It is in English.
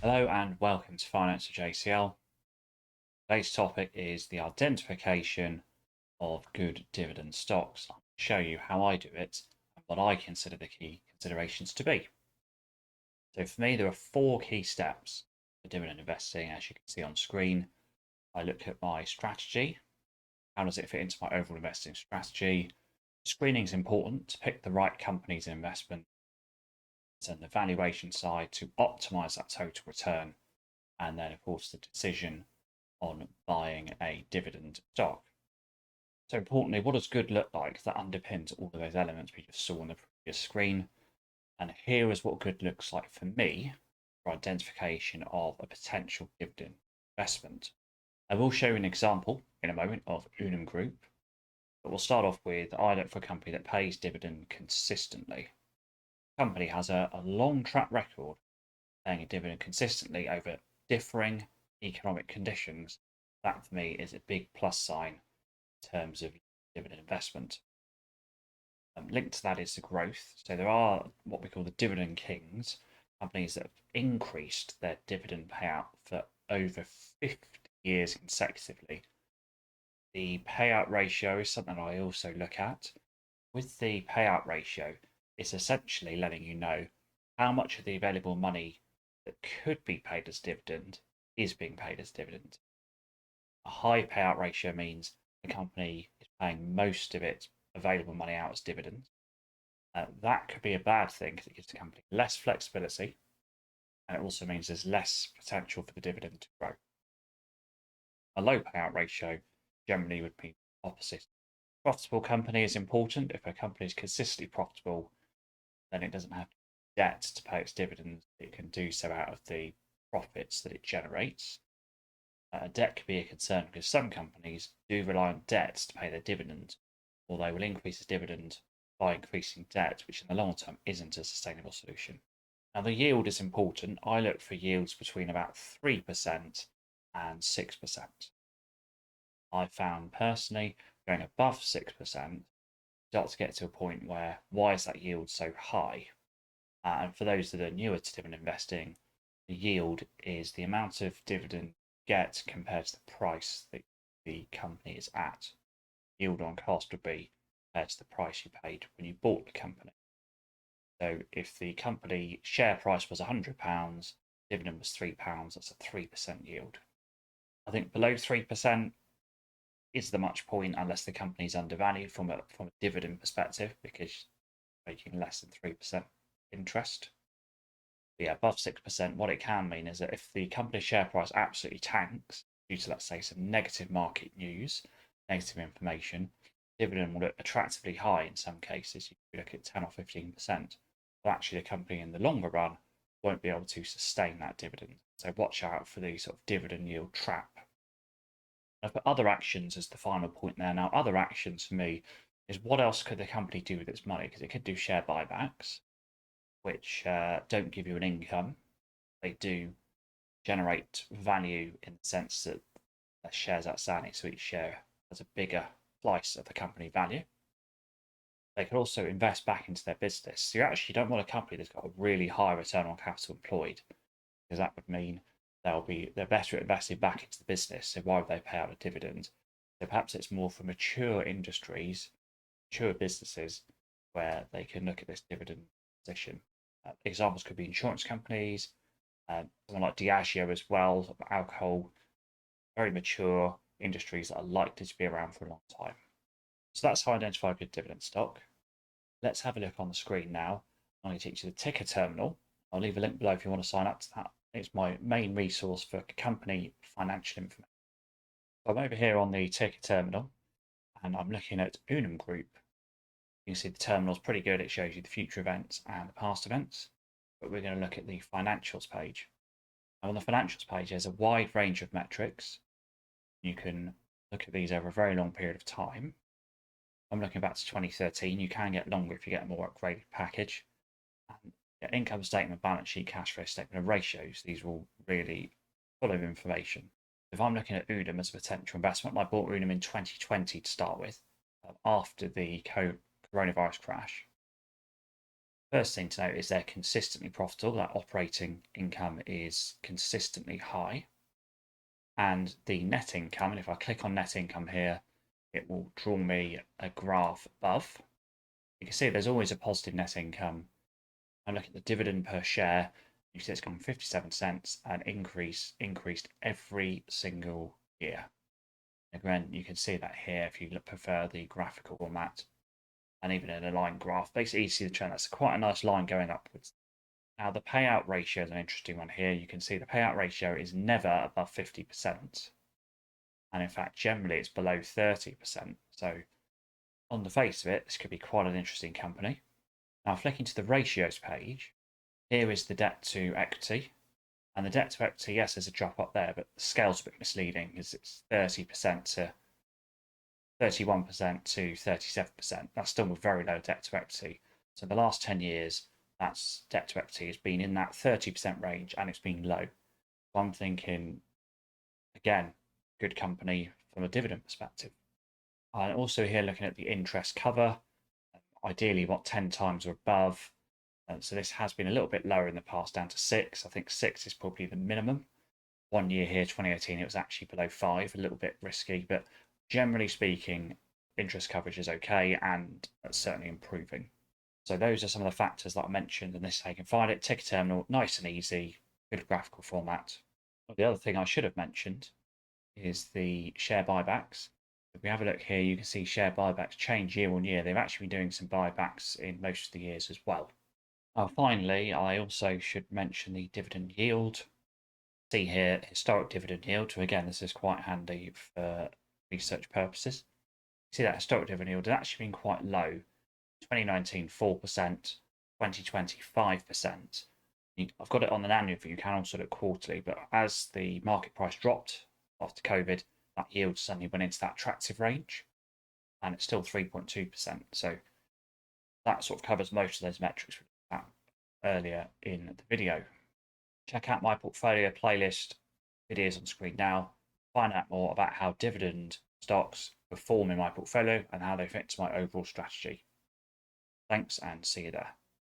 Hello and welcome to Financial JCL. Today's topic is the identification of good dividend stocks. I'll show you how I do it and what I consider the key considerations to be. So for me, there are four key steps for dividend investing. As you can see on screen, I look at my strategy. How does it fit into my overall investing strategy? Screening is important to pick the right companies in investment and the valuation side to optimize that total return. And then, of course, the decision on buying a dividend stock. So importantly, what does good look like? That underpins all of those elements we just saw on the previous screen. And here is what good looks like for me for identification of a potential dividend investment. I will show you an example in a moment of Unum Group, but we'll start off with I look for a company that pays dividend consistently. The company has a long track record paying a dividend consistently over differing economic conditions. That for me is a big plus sign in terms of dividend investment. Linked to that is the growth. So there are what we call the dividend kings, companies that have increased their dividend payout for over 50 years consecutively. The payout ratio is something I also look at. With the payout ratio, it's essentially letting you know how much of the available money that could be paid as dividend is being paid as dividend. A high payout ratio means the company is paying most of its available money out as dividends. That could be a bad thing because it gives the company less flexibility, and it also means there's less potential for the dividend to grow. A low payout ratio generally would be opposite. Profitable company is important. If a company is consistently profitable, then it doesn't have debt to pay its dividends. It can do so out of the profits that it generates. Debt could be a concern because some companies do rely on debt to pay their dividend, or they will increase its dividend by increasing debt, which in the long term isn't a sustainable solution. Now, the yield is important. I look for yields between about 3% and 6%. I found personally going above 6% start to get to a point where why is that yield so high? And for those that are newer to dividend investing, the yield is the amount of dividend you get compared to the price that the company is at. Yield on cost would be compared to the price you paid when you bought the company. So if the company share price was £100, dividend was £3, that's a 3% yield. I think below 3% is the much point unless the company is undervalued from a dividend perspective because making less than 3% interest. But yeah, above 6%, what it can mean is that if the company share price absolutely tanks due to, let's say, some negative market news, negative information, dividend will look attractively high in some cases. You could look at 10 or 15%. But actually, the company in the longer run won't be able to sustain that dividend. So watch out for the sort of dividend yield trap. I've put other actions as the final point there. Now, other actions for me is what else could the company do with its money? Because it could do share buybacks, which don't give you an income. They do generate value in the sense that the shares outstanding, so each share has a bigger slice of the company value. They could also invest back into their business. So you actually don't want a company that's got a really high return on capital employed, because that would mean they're better at investing back into the business. So why would they pay out a dividend? So perhaps it's more for mature industries, mature businesses, where they can look at this dividend position. Examples could be insurance companies, someone like Diageo as well, alcohol, very mature industries that are likely to be around for a long time. So that's how I identify a good dividend stock. Let's have a look on the screen now. I'm going to teach you the TIKR terminal. I'll leave a link below if you want to sign up to that. It's my main resource for company financial information. So I'm over here on the TIKR terminal and I'm looking at Unum Group. You can see the terminal is pretty good. It shows you the future events and the past events. But we're going to look at the financials page. On the financials page, there's a wide range of metrics. You can look at these over a very long period of time. I'm looking back to 2013. You can get longer if you get a more upgraded package. Income statement, balance sheet, cash flow statement, and ratios. These are all really full of information. If I'm looking at Unum as a potential investment, I bought Unum in 2020 to start with, after the coronavirus crash. First thing to note is they're consistently profitable. That operating income is consistently high. And the net income, and if I click on net income here, it will draw me a graph above. You can see there's always a positive net income. I'm looking at the dividend per share. You see it's gone 57 cents and increased every single year. Again, you can see that here if you prefer the graphical format, and even in a line graph. Basically, you see the trend. That's quite a nice line going upwards. Now, the payout ratio is an interesting one here. You can see the payout ratio is never above 50%. And in fact, generally it's below 30%. So on the face of it, this could be quite an interesting company. Now, flicking to the ratios page, here is the debt to equity. And the debt to equity, yes, there's a drop up there, but the scale's a bit misleading because it's 30% to 31% to 37%. That's still a very low debt to equity. So the last 10 years, that's debt to equity has been in that 30% range and it's been low. So I'm thinking, again, good company from a dividend perspective. And also here looking at the interest cover, ideally what 10 times or above. So this has been a little bit lower in the past, down to 6. I think 6 is probably the minimum. 1 year here, 2018, it was actually below 5, a little bit risky, but generally speaking, interest coverage is okay and that's certainly improving. So those are some of the factors that I mentioned, and this is how you can find it. TIKR terminal, nice and easy, good graphical format. The other thing I should have mentioned is the share buybacks. If we have a look here, you can see share buybacks change year on year. They've actually been doing some buybacks in most of the years as well. Finally, I also should mention the dividend yield. See here, historic dividend yield. So again, this is quite handy for research purposes. See that historic dividend yield has actually been quite low. 2019, 4%, 2020, 5%. I've got it on an annual view, you can also look quarterly, but as the market price dropped after COVID, that yield suddenly went into that attractive range, and it's still 3.2%. So that sort of covers most of those metrics we looked at earlier in the video. Check out my portfolio playlist, videos on screen now. Find out more about how dividend stocks perform in my portfolio and how they fit into my overall strategy. Thanks and see you there.